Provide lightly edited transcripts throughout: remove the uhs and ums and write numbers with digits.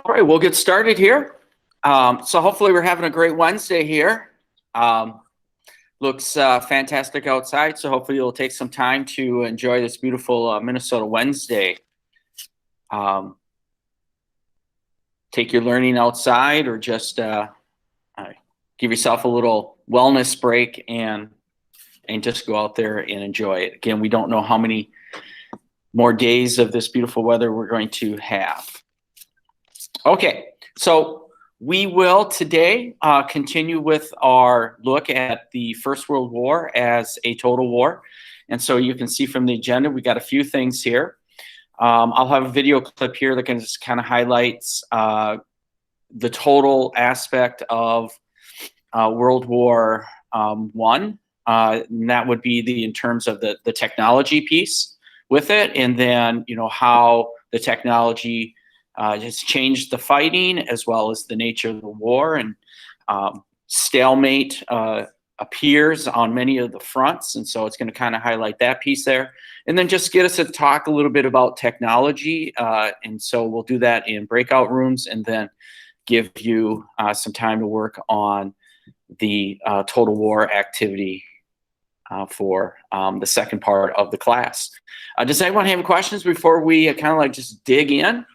All right, we'll get started here. So hopefully we're having a great Wednesday here. Looks fantastic outside, so hopefully you'll take some time to enjoy this beautiful Minnesota Wednesday. Take your learning outside or just give yourself a little wellness break and just go out there and enjoy it. Again, we don't know how many more days of this beautiful weather we're going to have. Okay, so we will today continue with our look at the First World War as a total war. And so you can see from the agenda, we got a few things here. I'll have a video clip here that can just kind of highlights the total aspect of World War I. And that would be in terms of the technology piece with it, and then how the technology has changed the fighting as well as the nature of the war, and stalemate appears on many of the fronts, and so it's going to kind of highlight that piece there, and then just get us to talk a little bit about technology, and so we'll do that in breakout rooms, and then give you some time to work on the total war activity for the second part of the class. Does anyone have questions before we kind of like just dig in?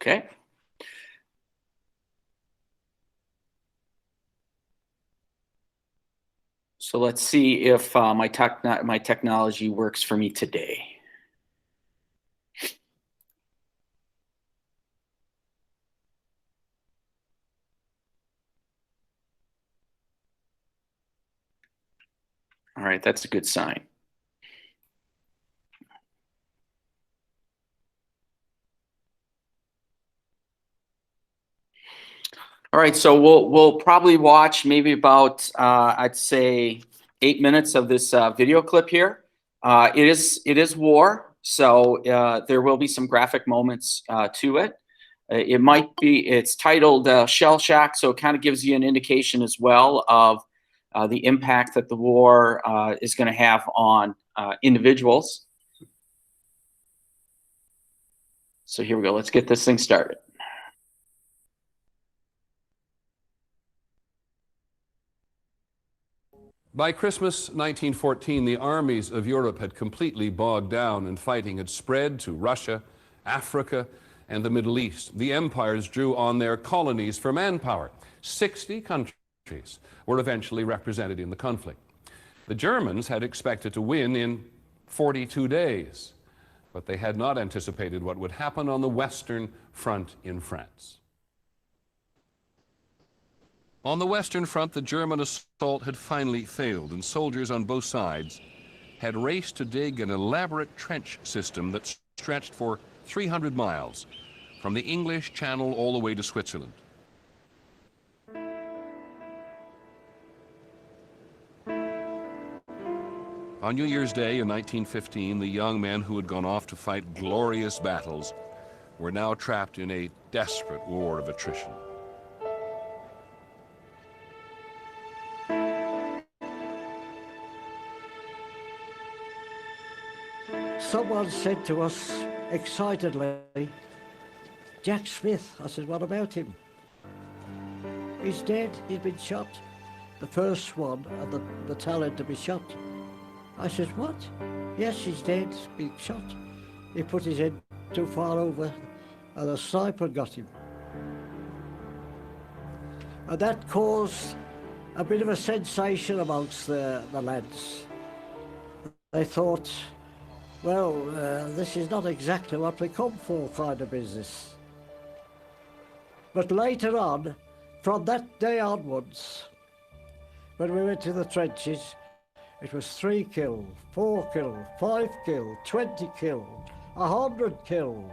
Okay. So let's see if my technology works for me today. All right, that's a good sign. All right, so we'll probably watch maybe about I'd say 8 minutes of this video clip here. It is war, so there will be some graphic moments to it. It's titled Shell Shock, so it kind of gives you an indication as well of the impact that the war is going to have on individuals. So here we go. Let's get this thing started. By Christmas 1914, the armies of Europe had completely bogged down, and fighting had spread to Russia, Africa, and the Middle East. The empires drew on their colonies for manpower. 60 countries were eventually represented in the conflict. The Germans had expected to win in 42 days, but they had not anticipated what would happen on the Western Front in France. On the Western Front, the German assault had finally failed, and soldiers on both sides had raced to dig an elaborate trench system that stretched for 300 miles from the English Channel all the way to Switzerland. On New Year's Day in 1915, the young men who had gone off to fight glorious battles were now trapped in a desperate war of attrition. Someone said to us excitedly, "Jack Smith." I said, "What about him?" "He's dead, he's been shot. The first one of the battalion to be shot." I said, "What?" "Yes, he's dead, he's been shot. He put his head too far over and a sniper got him." And that caused a bit of a sensation amongst the lads. They thought, well, this is not exactly what we come for kind of business. But later on, from that day onwards, when we went to the trenches, it was 3 killed, 4 killed, 5 killed, 20 killed, 100 killed.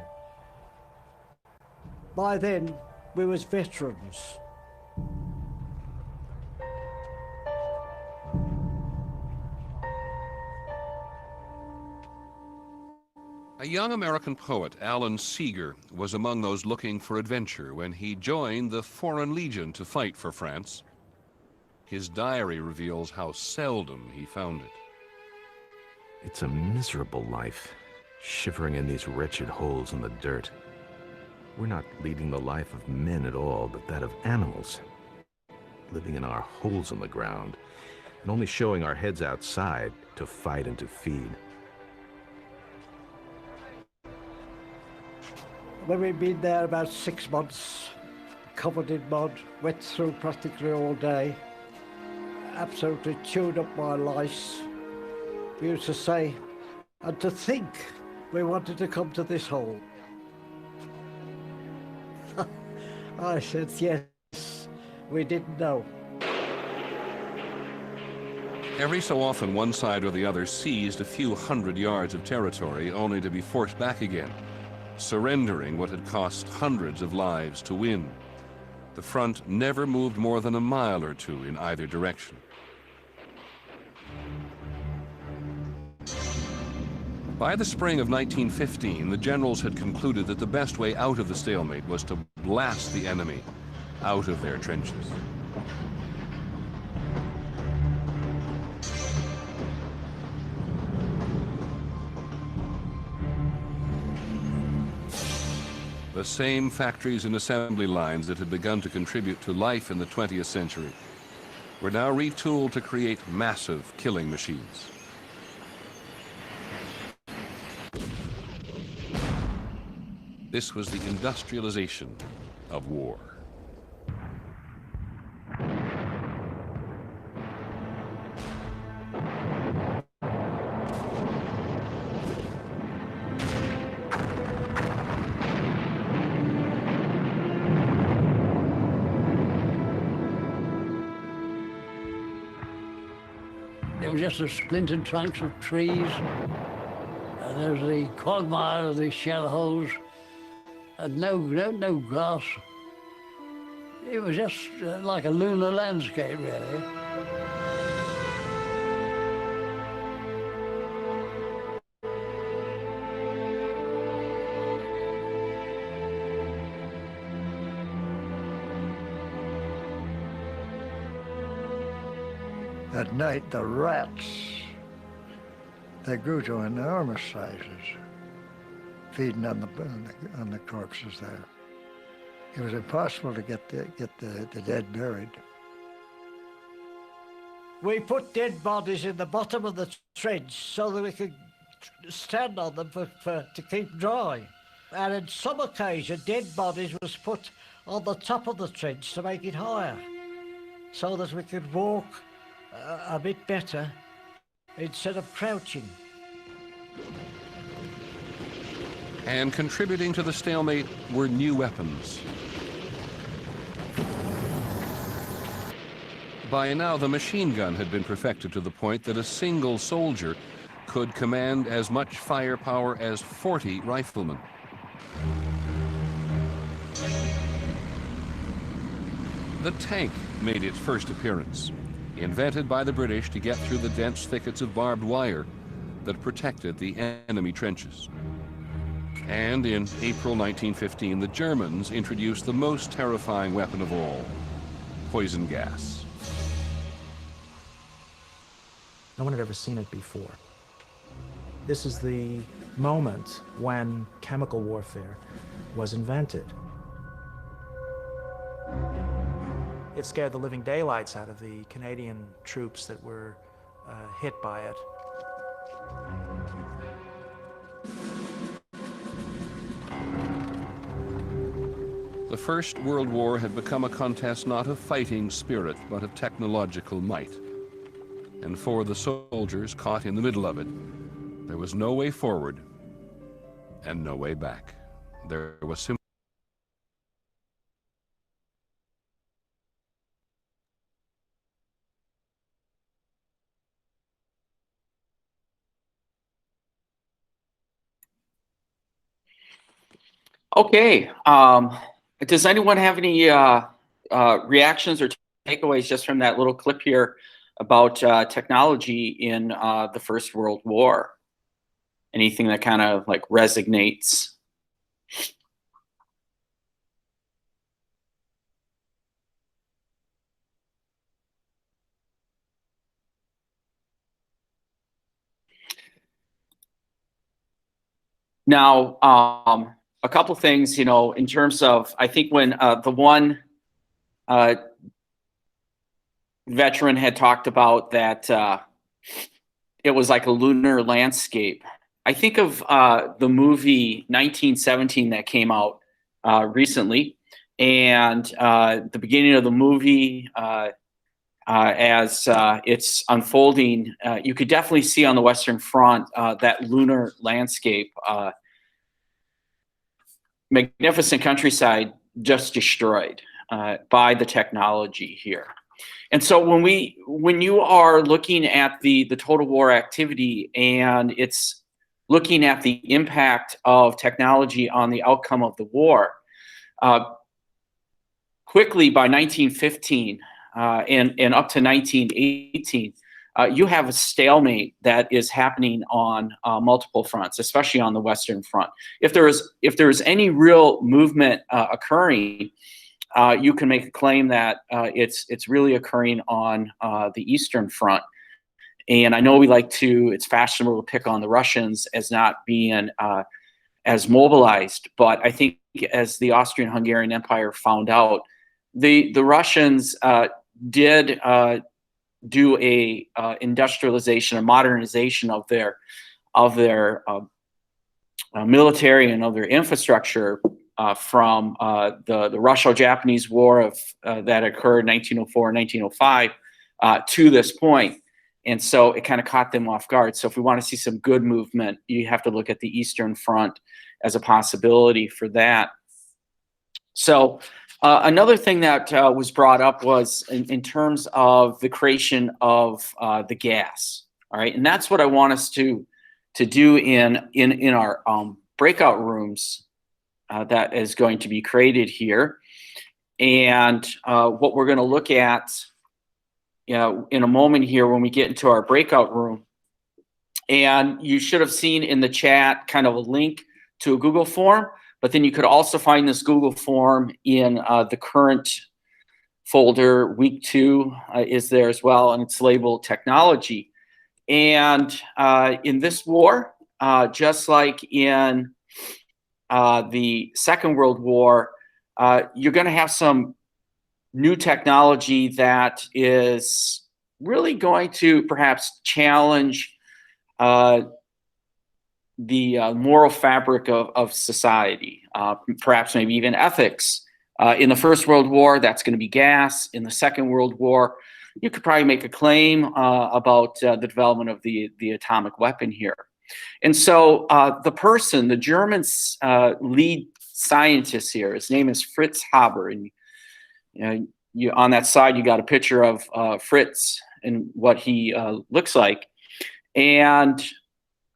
By then, we was veterans. A young American poet, Alan Seeger, was among those looking for adventure when he joined the Foreign Legion to fight for France. His diary reveals how seldom he found it. It's a miserable life, shivering in these wretched holes in the dirt. We're not leading the life of men at all, but that of animals, living in our holes in the ground, and only showing our heads outside to fight and to feed. When we'd been there about 6 months, covered in mud, wet through practically all day, absolutely chewed up my lice. We used to say, and to think we wanted to come to this hole. I said, yes, we didn't know. Every so often, one side or the other seized a few hundred yards of territory only to be forced back again, surrendering what had cost hundreds of lives to win. The front never moved more than a mile or two in either direction. By the spring of 1915, the generals had concluded that the best way out of the stalemate was to blast the enemy out of their trenches. The same factories and assembly lines that had begun to contribute to life in the 20th century were now retooled to create massive killing machines. This was the industrialization of war. There was just the splintered trunks of trees. There was the quagmire of the shell holes. And no grass. It was just like a lunar landscape, really. At night, the rats, they grew to enormous sizes, feeding on the corpses there. It was impossible to get the dead buried. We put dead bodies in the bottom of the trench so that we could stand on them to keep dry. And on some occasion, dead bodies was put on the top of the trench to make it higher, so that we could walk a bit better instead of crouching. And contributing to the stalemate were new weapons. By now, the machine gun had been perfected to the point that a single soldier could command as much firepower as 40 riflemen. The tank made its first appearance, invented by the British to get through the dense thickets of barbed wire that protected the enemy trenches. And in April 1915, the Germans introduced the most terrifying weapon of all, poison gas. No one had ever seen it before. This is the moment when chemical warfare was invented. It scared the living daylights out of the Canadian troops that were hit by it. The First World War had become a contest not of fighting spirit, but of technological might. And for the soldiers caught in the middle of it, there was no way forward and no way back. There was simply Okay. Does anyone have any reactions or takeaways just from that little clip here about technology in the First World War? Anything that kind of like resonates? Now, a couple things, in terms of, I think when the one veteran had talked about that it was like a lunar landscape. I think of the movie 1917 that came out recently, and the beginning of the movie, as it's unfolding, you could definitely see on the Western Front that lunar landscape. Magnificent countryside just destroyed by the technology here. And so when you are looking at the total war activity, and it's looking at the impact of technology on the outcome of the war, quickly by 1915 and up to 1918, you have a stalemate that is happening on multiple fronts, especially on the Western Front. If there is any real movement occurring, you can make a claim that it's really occurring on the Eastern Front. And I know it's fashionable to pick on the Russians as not being as mobilized, but I think as the Austrian-Hungarian Empire found out, the Russians did do a industrialization, a modernization of their military and of their infrastructure from the Russo-Japanese War that occurred 1904 and 1905 to this point. And so it kind of caught them off guard. So if we want to see some good movement, you have to look at the Eastern Front as a possibility for that. So another thing that was brought up was in terms of the creation of the gas. All right, and that's what I want us to do in our breakout rooms that is going to be created here. And what we're going to look at in a moment here when we get into our breakout room. And you should have seen in the chat kind of a link to a Google form, but then you could also find this Google form in the current folder. Week 2 is there as well, and it's labeled technology. And in this war, just like in the Second World War, you're going to have some new technology that is really going to perhaps challenge the moral fabric of society, perhaps maybe even ethics. In the First World War, that's going to be gas. In the Second World War, you could probably make a claim about the development of the atomic weapon here. And so the German lead scientist here, his name is Fritz Haber. And on that side, you got a picture of Fritz and what he looks like. And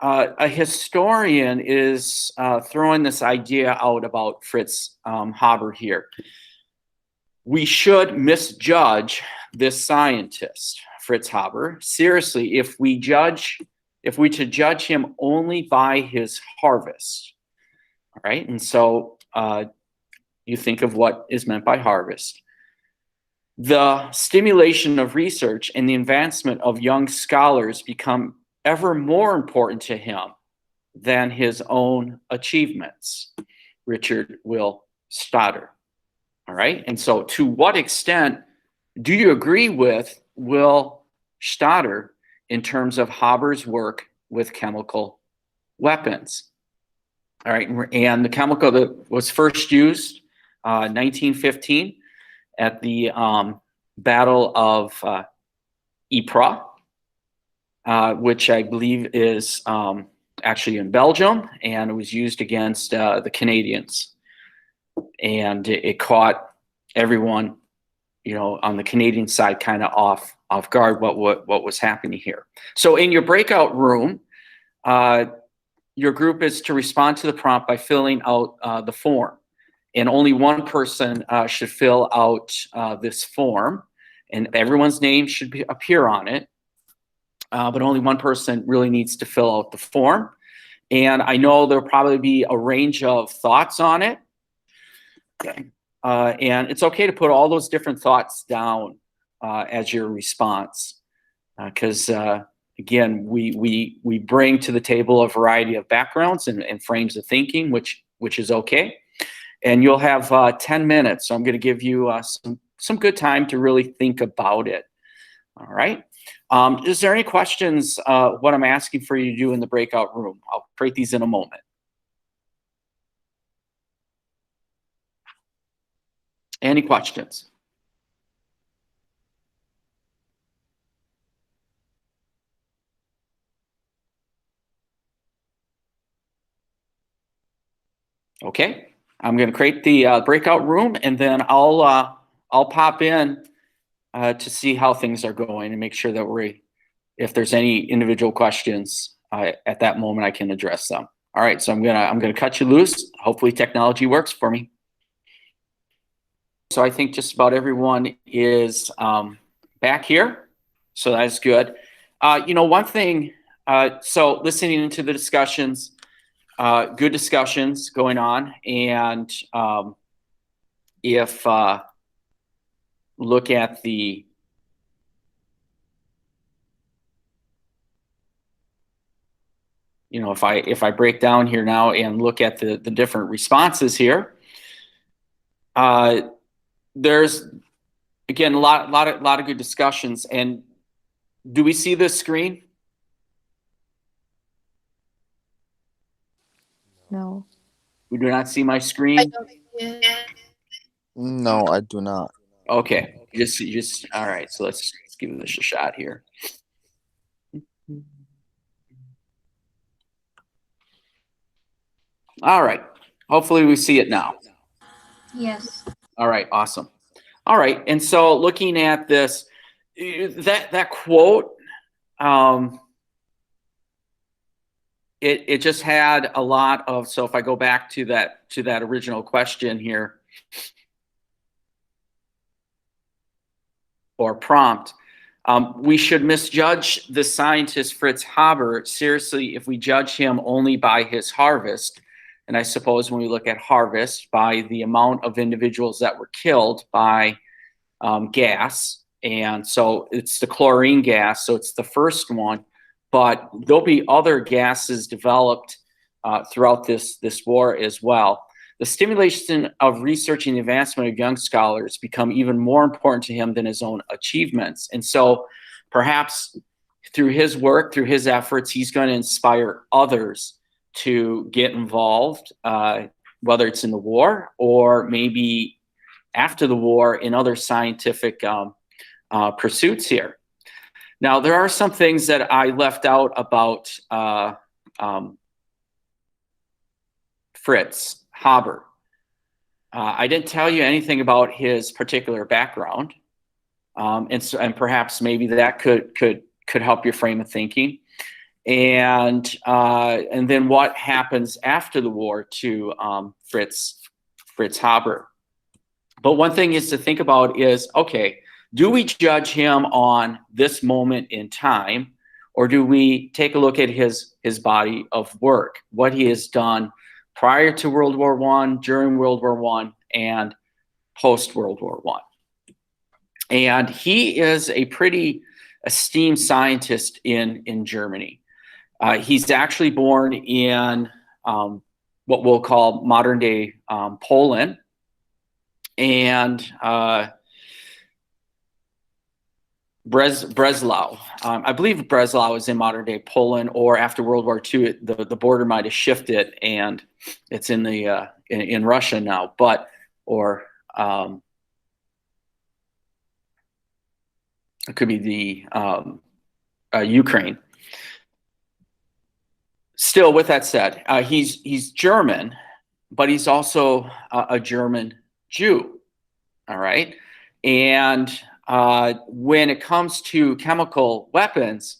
a historian is throwing this idea out about Fritz Haber here. We should misjudge this scientist, Fritz Haber, seriously, if we to judge him only by his harvest. All right, and so you think of what is meant by harvest. The stimulation of research and the advancement of young scholars become ever more important to him than his own achievements. Richard Will Stader. All right, and so to what extent do you agree with Will Stader in terms of Haber's work with chemical weapons? All right, and the chemical that was first used 1915 at the Battle of Ypres, which I believe is actually in Belgium, and it was used against the Canadians. And it caught everyone, on the Canadian side kind of off guard what was happening here. So in your breakout room, your group is to respond to the prompt by filling out the form. And only one person should fill out this form, and everyone's name should appear on it. But only one person really needs to fill out the form. And I know there'll probably be a range of thoughts on it. And it's okay to put all those different thoughts down as your response. Because, again, we bring to the table a variety of backgrounds and frames of thinking, which is okay. And you'll have 10 minutes. So I'm going to give you some good time to really think about it. All right. Is there any questions, what I'm asking for you to do in the breakout room? I'll create these in a moment. Any questions? Okay, I'm going to create the breakout room, and then I'll pop in to see how things are going and make sure that if there's any individual questions at that moment, I can address them. All right, so I'm gonna cut you loose. Hopefully, technology works for me. So I think just about everyone is back here, so that's good. You know, one thing. So listening into the discussions. Good discussions going on, and if look at the if I break down here now and look at the different responses here, there's again a lot of good discussions. And do we see this screen? No. We do not see my screen. I don't see it. No, I do not. Okay, just all right. So let's give this a shot here. All right. Hopefully we see it now. Yes. All right. Awesome. All right. And so looking at this, that quote, it just had a lot of. So if I go back to that original question here, or prompt, we should misjudge the scientist Fritz Haber seriously if we judge him only by his harvest. And I suppose when we look at harvest, by the amount of individuals that were killed by gas. And so it's the chlorine gas. So it's the first one. But there'll be other gases developed throughout this war as well. The stimulation of researching the advancement of young scholars become even more important to him than his own achievements. And so perhaps through his work, through his efforts, he's going to inspire others to get involved, whether it's in the war or maybe after the war in other scientific pursuits here. Now, there are some things that I left out about Fritz Haber. I didn't tell you anything about his particular background, and perhaps maybe that could help your frame of thinking. And then what happens after the war to Fritz Haber. But one thing is to think about is, okay, do we judge him on this moment in time, or do we take a look at his body of work, what he has done prior to World War I, during World War I, and post World War I? And he is a pretty esteemed scientist in Germany. He's actually born in what we'll call modern day Poland. And Breslau. I believe Breslau is in modern day Poland, or after World War II, the border might have shifted and it's in the in Russia now. But it could be the Ukraine. Still, with that said, he's German, but he's also a German Jew. All right, and when it comes to chemical weapons,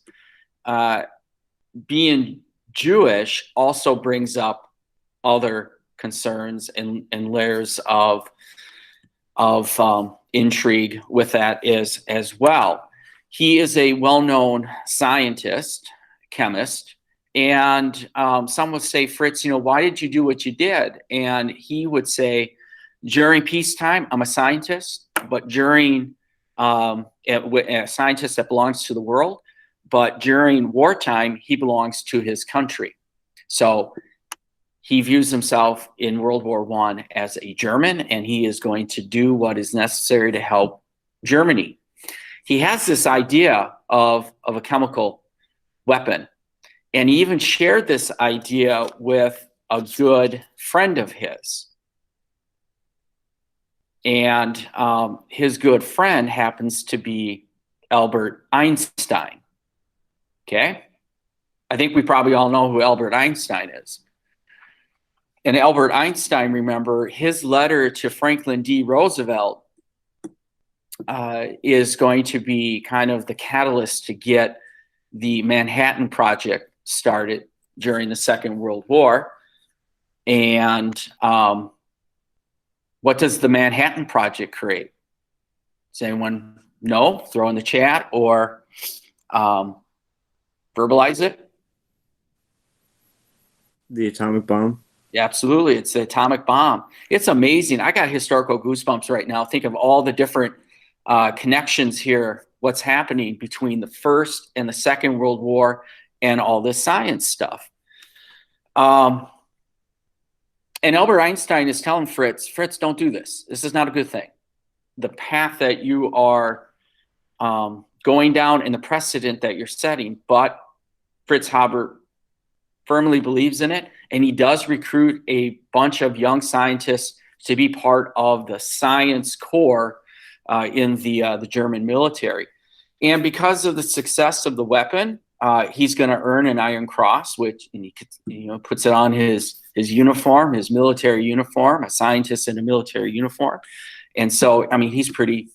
being Jewish also brings up other concerns and layers of intrigue with that as well. He is a well-known scientist, chemist, and some would say, Fritz, why did you do what you did? And he would say, during peacetime, I'm a scientist, but during a scientist that belongs to the world, but during wartime, he belongs to his country. So he views himself in World War I as a German, and he is going to do what is necessary to help Germany. He has this idea of a chemical weapon, and he even shared this idea with a good friend of his. And his good friend happens to be Albert Einstein. Okay? I think we probably all know who Albert Einstein is. And Albert Einstein, remember, his letter to Franklin D. Roosevelt is going to be kind of the catalyst to get the Manhattan Project started during the Second World War. And what does the Manhattan Project create? Does anyone know? Throw in the chat or verbalize it. The atomic bomb. Yeah, absolutely. It's the atomic bomb. It's amazing. I got historical goosebumps right now. Think of all the different connections here, what's happening between the First and the Second World War and all this science stuff. And Albert Einstein is telling Fritz, don't do this. This is not a good thing. The path that you are going down and the precedent that you're setting, but Fritz Haber firmly believes in it, and he does recruit a bunch of young scientists to be part of the science corps in the German military. And because of the success of the weapon, he's going to earn an Iron Cross, which he puts it on his uniform, his military uniform, a scientist in a military uniform. And so, I mean, he's pretty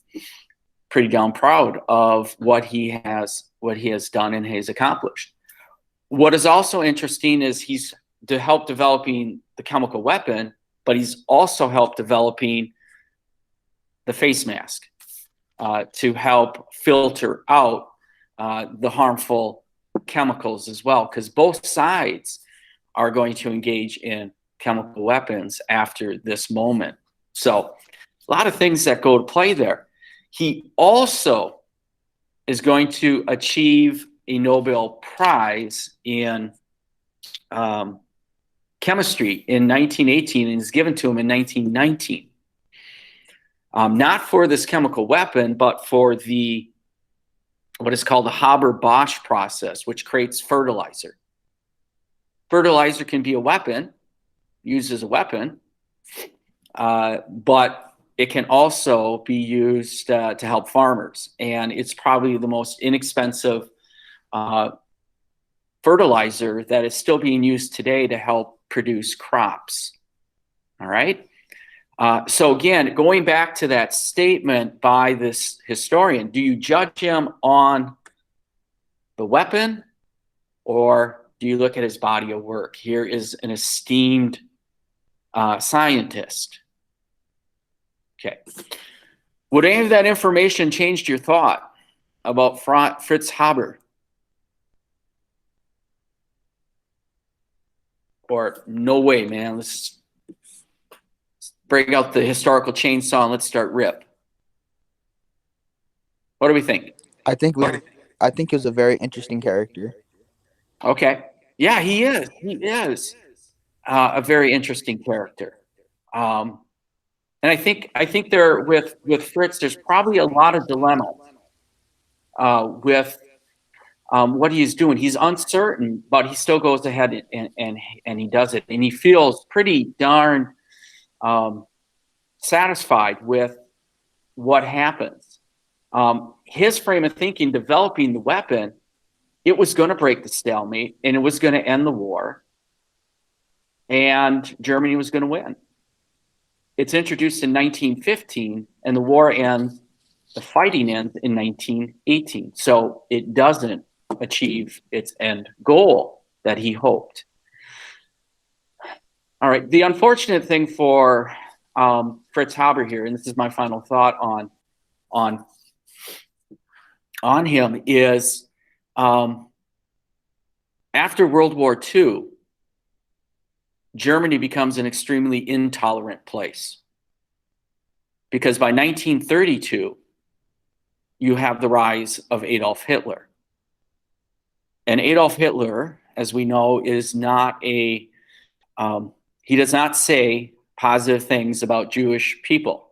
darn proud of what he has done and has accomplished. What is also interesting is he's to help developing the chemical weapon, but he's also helped developing the face mask to help filter out the harmful chemicals as well, because both sides are going to engage in chemical weapons after this moment. So a lot of things that go to play there. He also is going to achieve a Nobel Prize in chemistry in 1918 and is given to him in 1919. Not for this chemical weapon, but for what is called the Haber-Bosch process, which creates fertilizer. Fertilizer can be a weapon, used as a weapon, but it can also be used to help farmers. And it's probably the most inexpensive fertilizer that is still being used today to help produce crops. All right. So again, going back to that statement by this historian, do you judge him on the weapon or do you look at his body of work? Here is an esteemed scientist. Okay. Would any of that information change your thought about Fritz Haber? Or no way, man. Let's break out the historical chainsaw and let's start rip. What do we think? I think he was a very interesting character. Okay. Yeah, he is. He is a very interesting character. And I think there with Fritz, there's probably a lot of dilemma with what he's doing. He's uncertain, but he still goes ahead and he does it. And he feels pretty darn satisfied with what happens. His frame of thinking, developing the weapon, it was going to break the stalemate and it was going to end the war. And Germany was going to win. It's introduced in 1915 and the war ends, the fighting ends in 1918. So it doesn't achieve its end goal that he hoped. All right. The unfortunate thing for Fritz Haber here, and this is my final thought on him, is after World War II, Germany becomes an extremely intolerant place. Because by 1932, you have the rise of Adolf Hitler. And Adolf Hitler, as we know, is not he does not say positive things about Jewish people.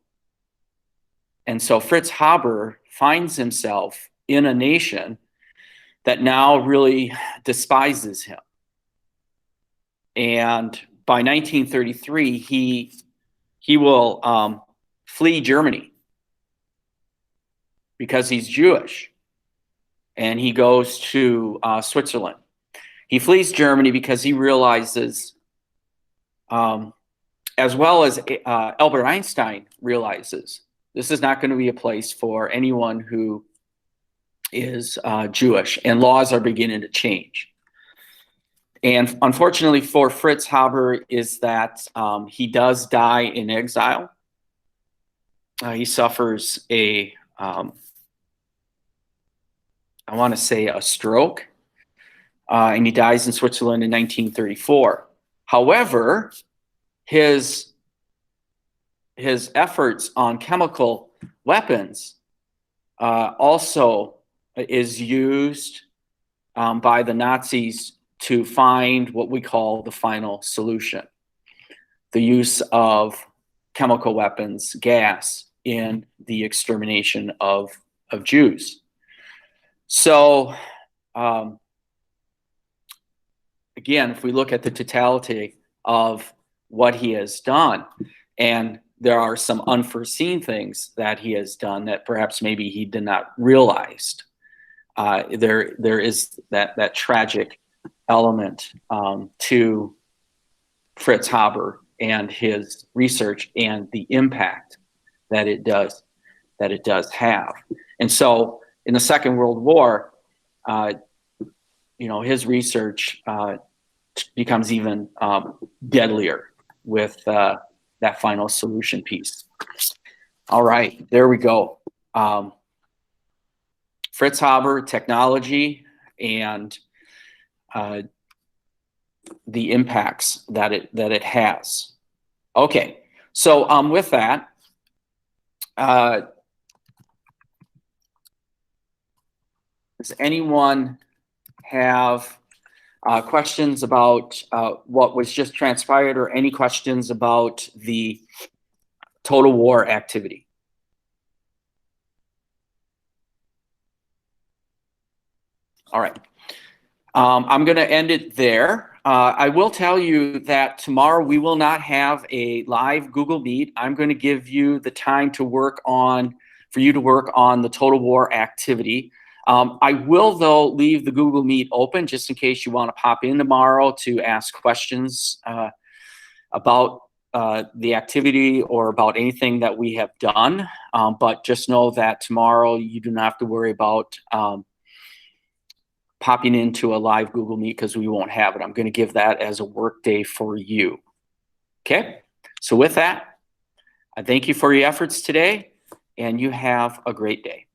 And so Fritz Haber finds himself in a nation that now really despises him. And by 1933, he will flee Germany because he's Jewish, and he goes to Switzerland. He flees Germany because he realizes, as well as Albert Einstein realizes, this is not going to be a place for anyone who is Jewish, and laws are beginning to change. And unfortunately for Fritz Haber is that he does die in exile. He suffers I want to say a stroke, and he dies in Switzerland in 1934. However, his efforts on chemical weapons also is used by the Nazis to find what we call the final solution: the use of chemical weapons, gas, in the extermination of Jews. So, again, if we look at the totality of what he has done, and there are some unforeseen things that he has done that perhaps maybe he did not realize, there is that tragic element to Fritz Haber and his research and the impact that it does have. And so in the Second World War, his research becomes even deadlier with that final solution piece. All right, there we go. Fritz Haber, technology, and the impacts that it has. Okay, so with that, does anyone have questions about what was just transpired, or any questions about the total war activity? All right. I'm going to end it there. I will tell you that tomorrow we will not have a live Google Meet. I'm going to give you the time to work on, for you to work on the total war activity. I will, though, leave the Google Meet open just in case you want to pop in tomorrow to ask questions about the activity or about anything that we have done. But just know that tomorrow you do not have to worry about popping into a live Google Meet, because we won't have it. I'm going to give that as a work day for you. Okay? So with that, I thank you for your efforts today, and you have a great day.